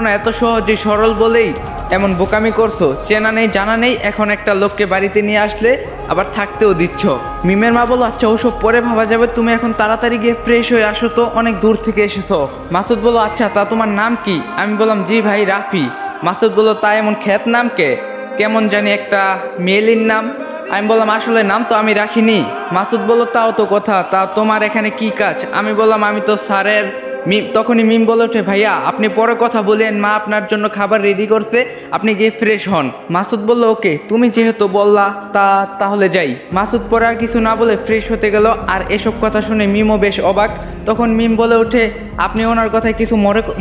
না এত সহজে সরল বলেই এমন বোকামি করছো, চেনা নেই জানা নেই, এখন একটা লোককে বাড়িতে নিয়ে আসলে আবার থাকতেও দিচ্ছ। মিমের মা বলো আচ্ছা ওসব পরে ভাবা যাবে, তুমি এখন তাড়াতাড়ি গিয়ে ফ্রেশ হয়ে আসো, তো অনেক দূর থেকে এসেছো। মাসুদ বলো আচ্ছা তা তোমার নাম কি? আমি বললাম জি ভাই রাফি। মাসুদ বললো তা এমন খ্যাত নাম কে? কেমন জানি একটা মেয়েলির নাম। আমি বললাম আসলে নাম তো আমি রাখিনি। মাসুদ বললো তাও তো কথা, তা তোমার এখানে কি কাজ? আমি বললাম আমি তো স্যারের তখনই মিম বলে ওঠে ভাইয়া আপনি পরে কথা বলেন, মা আপনার জন্য খাবার রেডি করছে, আপনি গিয়ে ফ্রেশ হন। মাসুদ বলল ওকে, তুমি যেহেতু বললা তাহলে যাই। মাসুদ পরে আর কিছু না বলে ফ্রেশ হতে গেল। আর এসব কথা শুনে মিমও বেশ অবাক। তখন মিম বলে ওঠে আপনি ওনার কথায় কিছু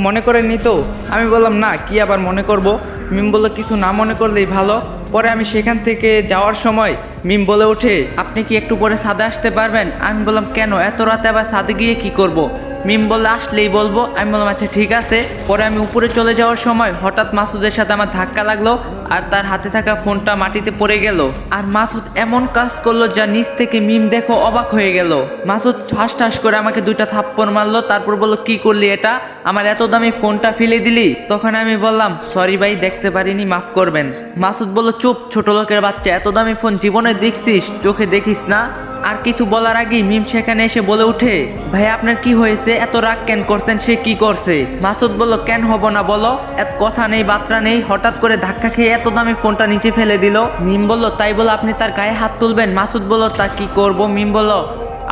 মনে করেননি তো? আমি বললাম না, কি আবার মনে করব। মিম বলল কিছু না মনে করলেই ভালো। পরে আমি সেখান থেকে যাওয়ার সময় মিম বলে ওঠে আপনি কি একটু পরে ছাদে আসতে পারবেন? আমি বললাম কেন, এত রাতে আবার ছাদে গিয়ে কি করব? মিম বললে আসলেই বলবো। আমি বললাম আচ্ছা ঠিক আছে। পরে আমি উপরে চলে যাওয়ার সময় হঠাৎ মাসুদের সাথে আমার ধাক্কা লাগলো, আর তার হাতে থাকা ফোনটা মাটিতে পড়ে গেল। আর মাসুদ এমন কাজ করলো যা নিচ থেকে মিম দেখো অবাক হয়ে গেল। মাসুদ ঠাস ঠাস করে আমাকে দুইটা থাপ্পড় মারলো, তারপর বললো কি করলি এটা, আমার এত দামি ফোনটা ফেলে দিলি? তখন আমি বললাম সরি ভাই, দেখতে পারিনি, মাফ করবেন। মাসুদ বলল চুপ ছোট লোকের বাচ্চা, এত দামি ফোন জীবনে দেখছিস, চোখে দেখিস না? আর কিছু বলার আগেই মিম সেখানে এসে বলে উঠে ভাই আপনার কি হয়েছে, এত রাগ কেন করছেন, সে কি করছে? মাসুদ বলল কেন হব না বলো, এত কথা নেই বাত্রা নেই, হঠাৎ করে ধাক্কা খেয়ে এত দামি ফোনটা নিচে ফেলে দিল। মিম বলল তাই বলো আপনি তার গায়ে হাত তুলবেন? মাসুদ বলল তা কি করব? মিম বলল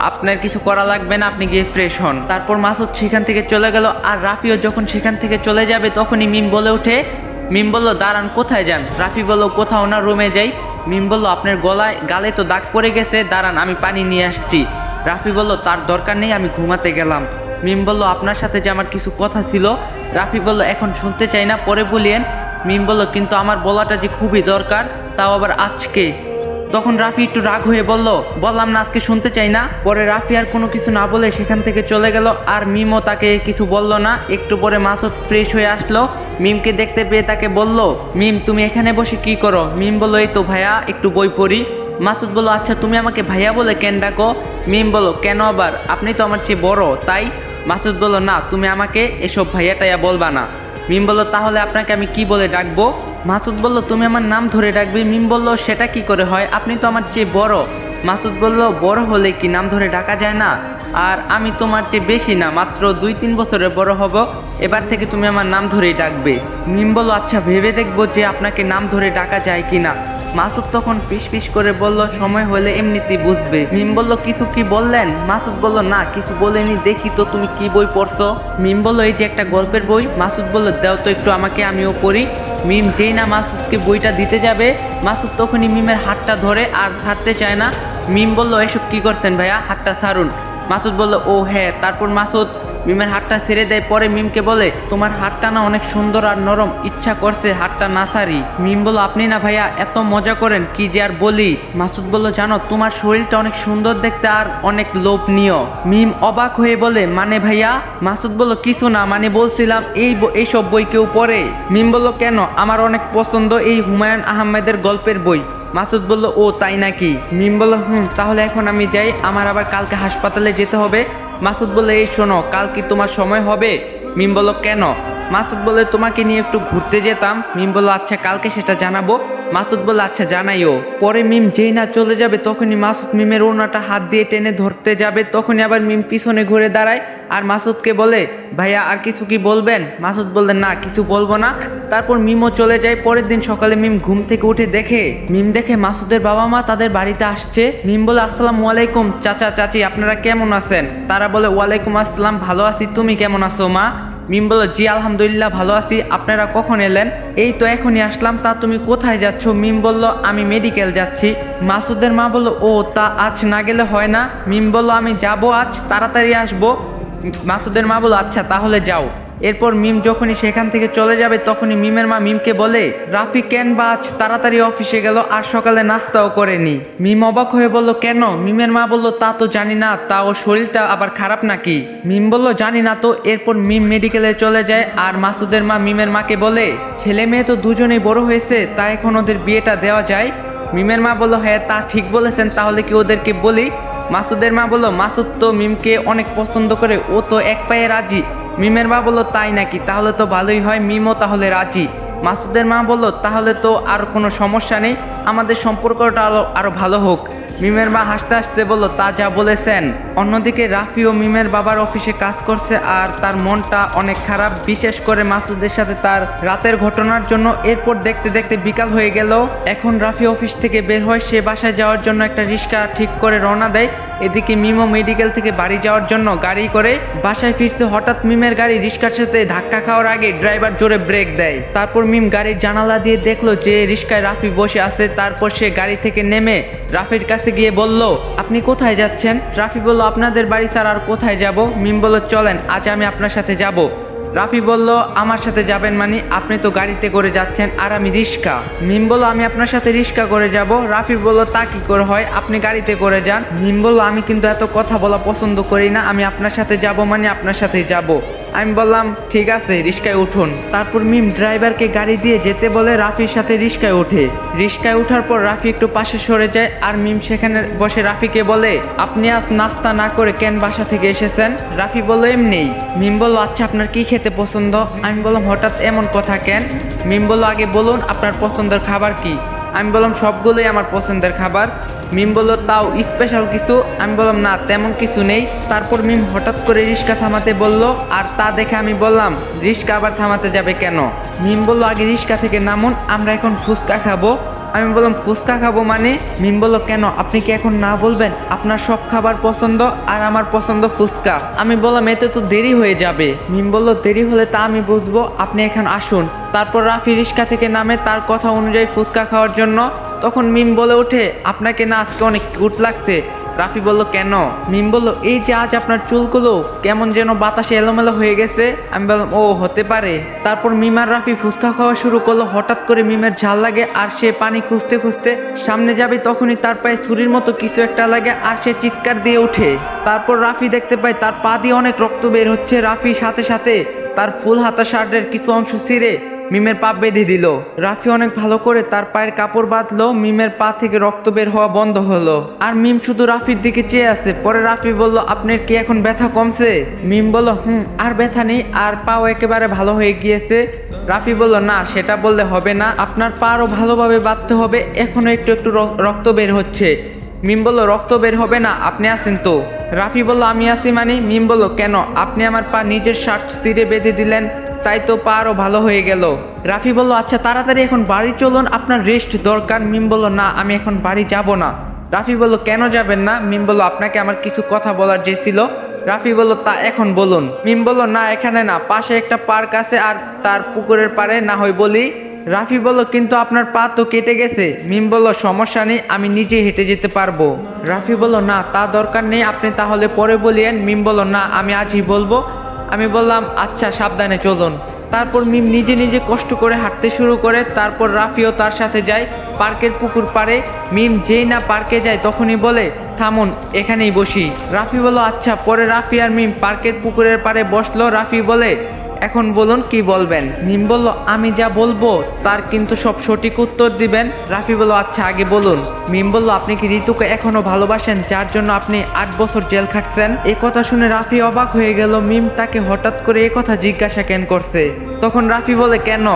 আপনার কিছু করা লাগবে না, আপনি গিয়ে ফ্রেশ হন। তারপর মাসুদ সেখান থেকে চলে গেল। আর রাফিও যখন সেখান থেকে চলে যাবে তখনই মিম বলে ওঠে মিম বলল দাঁড়ান কোথায় যান? রাফি বলল কোথাও না, রুমে যাই। মিম বলল আপনার গালে তো দাগ পড়ে গেছে, দাঁড়ান আমি পানি নিয়ে আসছি। রাফি বলল তার দরকার নেই, আমি ঘুমাতে গেলাম। মিম বলল আপনার সাথে যে আমার কিছু কথা ছিল। রাফি বলল এখন শুনতে চাই না, পরে বলিয়েন। মিম বলল কিন্তু আমার বলাটা যে খুবই দরকার, তাও আবার আজকে। তখন রাফি একটু রাগ হয়ে বলল বললাম না আজকে শুনতে চাই না। পরে রাফি আর কোনো কিছু না বলে সেখান থেকে চলে গেল। আর মিমও তাকে কিছু বলল না। একটু পরে মাসুদ ফ্রেশ হয়ে আসলো, মিমকে দেখতে পেয়ে তাকে বলল মিম তুমি এখানে বসে কি করো? মিম বলল এই তো ভাইয়া একটু বই পড়ি। মাসুদ বলল আচ্ছা তুমি আমাকে ভাইয়া বলে কেন ডাকো? মিম বলল কেন আবার, আপনি তো আমার চেয়ে বড় তাই। মাসুদ বলল না তুমি আমাকে এসব ভাইয়া টাইয়া বলবা না। মিম বলল তাহলে আপনাকে আমি কি বলে ডাকবো? মাসুদ বলল তুমি আমার নাম ধরে ডাকবে। মিম বলল সেটা কি করে হয়, আপনি তো আমার চেয়ে বড়। মাসুদ বলল বড় হলে কি নাম ধরে ডাকা যায় না? আর আমি তোমার চেয়ে বেশি না, মাত্র 2-3 বছরের বড় হব, এবার থেকে তুমি আমার নাম ধরেই ডাকবে। মিম বলল আচ্ছা ভেবে দেখবো যে আপনাকে নাম ধরে ডাকা যায় কিনা। মাসুদ তখন ফিস করে বলল সময় হলে এমনিতেই বুঝবে। মিম বলল কিছু কি বললেন? মাসুদ বলল না কিছু বলেনি, দেখি তো তুমি কি বই পড়ছো। মিম বলল এই যে একটা গল্পের বই। মাসুদ বলল দাও তো একটু আমাকে, আমিও পড়ি। মিম যেই না মাসুদকে বইটা দিতে যাবে, মাসুদ তখনই মিমের হাতটা ধরে আর ছাড়তে চায় না। মিম বলল এসব কি করছেন ভাইয়া, হাতটা ছাড়ুন। মাসুদ বলল ও হ্যাঁ। তারপর মাসুদ মিমের হাতটা ছেড়ে দেয়। পরে মিমকে বলে তোমার হাতটা না অনেক সুন্দর আর নরম, ইচ্ছা করছে হাতটা না ছাড়ি। মিম বলল আপনি না ভাইয়া এত মজা করেন কি যে আর বলি। মাসুদ বলল জানো তোমার শরীরটা অনেক সুন্দর দেখতে আর অনেক লোভনীয়। মিম অবাক হয়ে বলে মানে ভাইয়া? মাসুদ বলল কিছু না, মানে বলছিলাম এইসব বই কেউ পড়ে? মিম বলল কেন, আমার অনেক পছন্দ এই হুমায়ুন আহমেদের গল্পের বই। মাসুদ বলল ও তাই নাকি? মিম বলল তাহলে এখন আমি যাই, আমার আবার কালকে হাসপাতালে যেতে হবে। মাসুদ বলল এই শোনো কাল কি তোমার সময় হবে? মিম বলল কেন? মাসুদ বলে তোমাকে নিয়ে একটু ঘুরতে যেতাম। মিম বলল আচ্ছা কালকে সেটা জানাবো। মাসুদ বলল আচ্ছা জানাইও। পরে মিম যেই না চলে যাবে তখনই মাসুদ মিমের ওড়নাটা হাত দিয়ে টেনে ধরতে যাবে, তখনই আবার মিম পিছনে ঘুরে দাঁড়ায় আর মাসুদকে বলে ভাইয়া আর কিছু কি বলবেন? মাসুদ বললেন না কিছু বলবো না। তারপর মিমও চলে যায়। পরের দিন সকালে মিম ঘুম থেকে উঠে দেখে মাসুদের বাবা মা তাদের বাড়িতে আসছে। মিম বলে আসসালামু আলাইকুম চাচা চাচি, আপনারা কেমন আছেন? তারা বলে ওয়ালাইকুম আসসালাম, ভালো আছি, তুমি কেমন আছো মা? মিম বলল জি আলহামদুলিল্লাহ ভালো আছি, আপনারা কখন এলেন? এই তো এখনই আসলাম, তা তুমি কোথায় যাচ্ছ? মিম বলল আমি মেডিকেল যাচ্ছি। মাসুদের মা বলল ও তা আজ না গেলে হয় না? মিম বলল আমি যাব, আজ তাড়াতাড়ি আসবো। মাসুদের মা বলল আচ্ছা তাহলে যাও। এরপর মিম যখনই সেখান থেকে চলে যাবে তখনই মিমের মা মিমকে বলে রাফি কেন বা আজ তাড়াতাড়ি অফিসে গেল আর সকালে নাস্তাও করেনি? মিম অবাক হয়ে বলল কেন? মিমের মা বলল তা তো জানি না, তা ওর শরীরটা আবার খারাপ নাকি? মিম বলল জানি না তো। এরপর মিম মেডিকেলে চলে যায় আর মাসুদের মা মিমের মাকে বলে ছেলে মেয়ে তো দুজনেই বড় হয়েছে, তা এখন ওদের বিয়েটা দেওয়া যায়? মিমের মা বলল হ্যাঁ তা ঠিক বলেছেন, তাহলে কি ওদেরকে বলি? মাসুদের মা বলল, মাসুদ তো মিমকে অনেক পছন্দ করে, ও তো এক পায়ে রাজি। মিমের মা বলল, তাই নাকি? তাহলে তো ভালোই হয়, মিমও তাহলে রাজি। মাসুদের মা বলল, তাহলে তো আর কোনো সমস্যা নেই, আমাদের সম্পর্কটা আরো ভালো হোক। মিমের মা হাসতে হাসতে বলল, তা যা বলেছেন। অন্যদিকে রাফি ও মিমের বাবার অফিসে কাজ করছে আর তার মনটা অনেক খারাপ, বিশেষ করে মাসুদের সাথে তার রাতের ঘটনার জন্য। এরপর দেখতে দেখতে বিকাল হয়ে গেল। এখন রাফি অফিস থেকে বের হয়, সে বাসায় যাওয়ার জন্য একটা রিক্সা ঠিক করে রওনা দেয়। এদিকে মিমও মেডিকেল থেকে বাড়ি যাওয়ার জন্য গাড়ি করে বাসায় ফিরছে। হঠাৎ মিমের গাড়ি রিক্সার সাথে ধাক্কা খাওয়ার আগে ড্রাইভার জোরে ব্রেক দেয়। তারপর মিম গাড়ির জানালা দিয়ে দেখলো যে রিক্সায় রাফি বসে আছে। তারপর সে গাড়ি থেকে নেমে রাফির কাছে গিয়ে বলল, আপনি কোথায় যাচ্ছেন? রাফি বলল, আপনাদের বাড়ি স্যার, আর কোথায় যাব? মিম বলল, চলেন আজ আমি আপনার সাথে যাব। রাফি বলল, আমার সাথে যাবেন মানে? আপনি তো গাড়িতে করে যাচ্ছেন আর আমি রিক্সা। মিম বলল, আমি আপনার সাথে রিক্সা করে যাব। রাফি বলল, তা কি করে হয়, আপনি গাড়িতে করে যান। মিম বলল, আমি কিন্তু এত কথা বলা পছন্দ করি না, আমি আপনার সাথে যাব মানে আপনার সাথেই যাব। আমি বললাম, ঠিক আছে, রিক্সায় উঠুন। তারপর মিম ড্রাইভারকে গাড়ি দিয়ে যেতে বলে রাফির সাথে রিক্সায় ওঠে। রিক্সায় ওঠার পর রাফি একটু পাশে সরে যায় আর মিম সেখানে বসে রাফিকে বলে, আপনি আজ নাস্তা না করে কেন বাসা থেকে এসেছেন? রাফি বলল, এমনিই। মিম বলল, আচ্ছা আপনার কি খেতে পছন্দ? আমি বললাম, হঠাৎ এমন কথা কেন? মিম বলল, আগে বলুন আপনার পছন্দের খাবার কি? আমি বললাম, সবগুলোই আমার পছন্দের খাবার। মিম বলল, তাও স্পেশাল কিছু? আমি বললাম, না তেমন কিছু নেই। তারপর মিম হঠাৎ করে রিক্সা থামাতে বলল, আর তা দেখে আমি বললাম, রিক্সা আবার থামাতে যাবে কেন? মিম বলল, আগে রিক্সা থেকে নামুন, আমরা এখন ফুচকা খাবো। আমি বললাম, ফুচকা খাবো মানে? মিম বলল, কেন, আপনি কি এখন না বলবেন আপনার সব খাবার পছন্দ আর আমার পছন্দ ফুচকা? আমি বললাম, এতে তো দেরি হয়ে যাবে। মিম বলল, দেরি হলে তা আমি বুঝবো, আপনি এখন আসুন। তারপর রাফি রিক্সা থেকে নামে তার কথা অনুযায়ী ফুচকা খাওয়ার জন্য। তখন মিম বলে ওঠে, আপনাকে না আজকে অনেক কিউট লাগছে। রাফি বলল, কেন? মিম বলল, এই যে আজ আপনার চুলগুলো কেমন যেন বাতাসে এলোমেলো হয়ে গেছে। আমি বললাম, ও হতে পারে। তারপর মিম আর রাফি ফুচকা খাওয়া শুরু করলো। হঠাৎ করে মিমের ঝাল লাগে আর সে পানি খুঁজতে খুঁজতে সামনে যাবে, তখনই তার পায়ে ছুরির মতো কিছু একটা লাগে আর সে চিৎকার দিয়ে ওঠে। তারপর রাফি দেখতে পায় তার পা দিয়ে অনেক রক্ত বের হচ্ছে। রাফি সাথে সাথে তার ফুল হাতা শার্টের কিছু অংশ ছিঁড়ে মিমের পা বেঁধে দিল। রাফি অনেক ভালো করে তার পায়ের কাপড় বাঁধলো। মিমের পা থেকে রক্ত বের হওয়া বন্ধ হলো আর মিম শুধু রাফির দিকে চেয়ে আছে। পরে রাফি বলল, আপনার কি এখন ব্যথা কমছে? মিম বলল, আর ব্যথা নেই, আর পাও একেবারে ভালো হয়ে গিয়েছে। রাফি বলল, না সেটা বললে হবে না, আপনার পা আরো ভালোভাবে বাঁধতে হবে, এখনো একটু একটু রক্ত বের হচ্ছে। মিম বলল, রক্ত বের হবে না, আপনি আছেন তো? রাফি বলল, আমি আছি মানে? মিম বলল, কেন, আপনি আমার পা নিজের শার্ট ছিঁড়ে বেঁধে দিলেন, তাই তো পা আরও ভালো হয়ে গেল। রাফি বলল, আচ্ছা তাড়াতাড়ি এখন বাড়ি চলুন, আপনার রেস্ট দরকার। মিম বলল, না আমি এখন বাড়ি যাব না। রাফি বলল, কেন যাবেন না? মিম বলল, আপনাকে আমার কিছু কথা বলার যে ছিল। রাফি বলল, তা এখন বলুন। মিম বলল, না এখানে না, পাশে একটা পার্ক আছে আর তার পুকুরের পাড়ে না হয় বলি। রাফি বলল, কিন্তু আপনার পা তো কেটে গেছে। মিম বলল, সমস্যা নেই, আমি নিজে হেঁটে যেতে পারবো। রাফি বলল, না তা দরকার নেই, আপনি তাহলে পরে বলিয়েন। মিম বলল, না আমি আজই বলবো। আমি বললাম, আচ্ছা সাবধানে চলুন। তারপর মিম নিজে নিজে কষ্ট করে হাঁটতে শুরু করে। তারপর রাফিও তার সাথে যায় পার্কের পুকুর পাড়ে। মিম যেই না পার্কে যায় তখনই বলে, থামুন এখানেই বসি। রাফি বলল, আচ্ছা। পরে রাফি আর মিম পার্কের পুকুরের পাড়ে বসলো। রাফি বলে, এখন বলুন কি বলবেন? মিম বলল, আমি যা বলবো তার কিন্তু সব সঠিক উত্তর দিবেন। রাফি বলল, আচ্ছা আগে বলুন। মিম বলল, আপনি কি ঋতুকে এখনো ভালোবাসেন, যার জন্য আপনি 8 বছর জেল খাটছেন? এ কথা শুনে রাফি অবাক হয়ে গেল। মিম তাকে হঠাৎ করে এ কথা জিজ্ঞাসা কেন করছে? তখন রাফি বলে, কেন?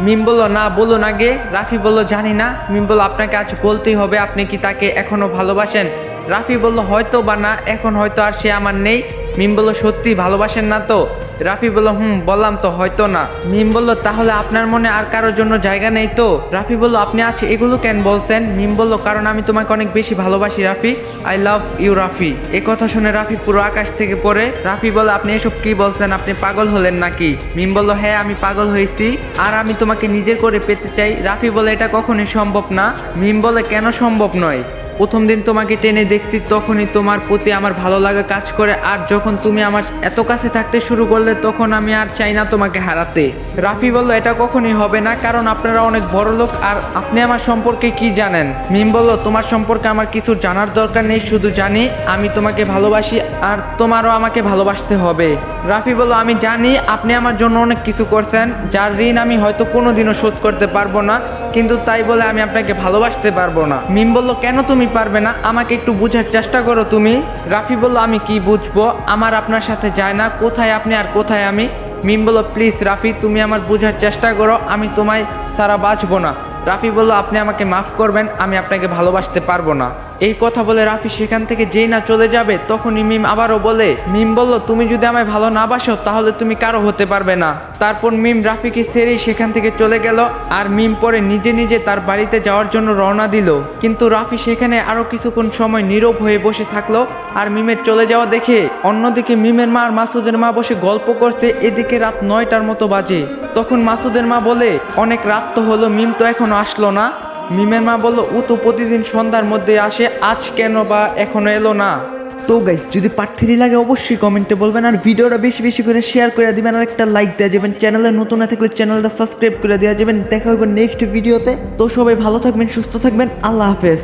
মিম বলল, না বলুন আগে। রাফি বলল, জানি না। মিম বলল, আপনাকে আজ বলতেই হবে, আপনি কি তাকে এখনো ভালোবাসেন? রাফি বলল, হয়তো বা না, এখন হয়তো আর সে আমার নেই। মিম বলল, সত্যি ভালোবাসেন না তো? রাফি বলল, বললাম তো, হয়তো না। মিম বলল, তাহলে আপনার মনে আর কারোর জন্য জায়গা নেই তো? রাফি বলল, আপনি আছে এগুলো কেন বলছেন? মিম বলল, কারণ আমি তোমাকে অনেক বেশি ভালোবাসি Rafi, I love you Rafi. এ কথা শুনে রাফি পুরো আকাশ থেকে পড়ে। রাফি বলল, আপনি এসব কি বলছেন, আপনি পাগল হলেন নাকি? মিম বলল, হ্যাঁ আমি পাগল হয়েছি, আর আমি তোমাকে নিজের করে পেতে চাই। রাফি বলে, এটা কখনোই সম্ভব না। মিম বলে, কেন সম্ভব নয়? প্রথম দিন তোমাকে টেনে দেখছি তখনই তোমার প্রতি আমার ভালো লাগা কাজ করে, আর যখন তুমি আমার এত কাছে থাকতে শুরু করলে তখন আমি আর চাই না তোমাকে হারাতে। রাফি বলল, এটা কখনোই হবে না, কারণ আপনারা অনেক বড় লোক, আর আপনি আমার সম্পর্কে কি জানেন? মিম বলল, তোমার সম্পর্কে আমার কিছু জানার দরকার নেই, শুধু জানি আমি তোমাকে ভালোবাসি আর তোমারও আমাকে ভালোবাসতে হবে। রাফি বলল, আমি জানি আপনি আমার জন্য অনেক কিছু করছেন, যার ঋণ আমি হয়তো কোনোদিনও শোধ করতে পারবো না, কিন্তু তাই বলে আমি আপনাকে ভালোবাসতে পারবো না। মিম বলল, কেন তুমি পারবে না? আমাকে একটু বোঝার চেষ্টা করো তুমি। রাফি বলল, আমি কি বুঝবো, আমার আপনার সাথে যায় না, কোথায় আপনি আর কোথায় আমি। মিম বলল, প্লিজ রাফি তুমি আমার বোঝার চেষ্টা করো, আমি তোমায় ছাড়া বাঁচবো না। রাফি বলল, আপনি আমাকে মাফ করবেন, আমি আপনাকে ভালোবাসতে পারবো না। এই কথা বলে রাফি সেখান থেকে যেই না চলে যাবে তখনই মিম আবারও বলে, মিম বলল, তুমি যদি আমায় ভালো না বাসো তাহলে তুমি কারো হতে পারবে না। তারপর মিম রাফিকে ছেড়েই সেখান থেকে চলে গেল আর মিম পরে নিজে নিজে তার বাড়িতে যাওয়ার জন্য রওনা দিল। কিন্তু রাফি সেখানে আরো কিছুক্ষণ সময় নীরব হয়ে বসে থাকলো আর মিমের চলে যাওয়া দেখে অন্যদিকে মিমের মা আর মাসুদের মা বসে গল্প করছে। এদিকে রাত 9টার মতো বাজে। তখন মাসুদের মা বলে, অনেক রাত তো হলো, মিম তো এখনো আসলো না। মিমের মা বলল, ও তো প্রতিদিন সন্ধ্যার মধ্যে আসে, আজ কেন বা এখনো এলো না। তো গাইস, যদি পার্ট 3 লাগে অবশ্যই কমেন্টে বলবেন আর ভিডিওটা বেশি বেশি করে শেয়ার করে দিবেন আর একটা লাইক দেওয়া যাবেন। চ্যানেলে নতুন না থাকলে চ্যানেলটা সাবস্ক্রাইব করে দেওয়া যাবেন। দেখা হবে নেক্সট ভিডিওতে। তো সবাই ভালো থাকবেন, সুস্থ থাকবেন, আল্লাহ হাফেজ।